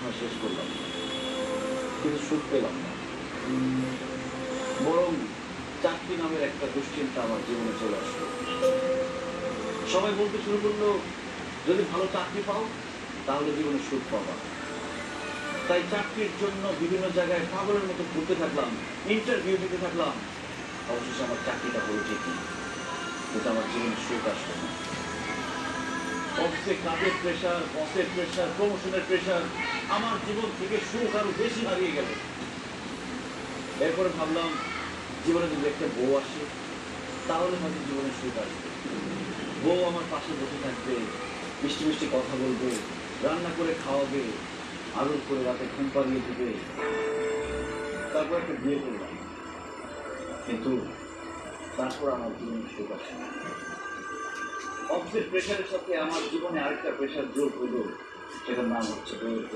পড়াশোনা শেষ করলাম, কিন্তু সুখ পেলাম না। বরং চাকরি নামের একটা দুশ্চিন্তা আমার জীবনে চলে আসলো। সবাই বলতে শুরু করলো, যদি ভালো চাকরি পাও তাহলে জীবনে সুখ পাবা। তাই চাকরির জন্য বিভিন্ন জায়গায় পাগলের মতো ঘুরতে থাকলাম, ইন্টারভিউ দিতে থাকলাম। অবশেষে আমার চাকরিটা হলো ঠিকই, কিন্তু আমার জীবনে সুখ আসলো না। অফিসে কাজের প্রেশার, বসের প্রেশার, প্রমোশনের প্রেশার, আমার জীবন থেকে সুখ আরো বেশি হারিয়ে গেল। এরপরে ভাবলাম, জীবনে যদি একটা বউ আসে তাহলে হয়তো জীবনে সুখ আসবে। বউ আমার পাশে বসে থাকবে, মিষ্টি মিষ্টি কথা বলবে, রান্না করে খাওয়াবে, আদর করে রাতে ঘুম পাড়িয়ে দিবে। তারপর একটা বিয়ে করলাম, কিন্তু তারপর আমার জীবনে সুখ আসে না। অফিসের প্রেশারের সাথে আমার জীবনে আরেকটা প্রেশার যোগ হলো, সেটার নাম হচ্ছে বউয়ের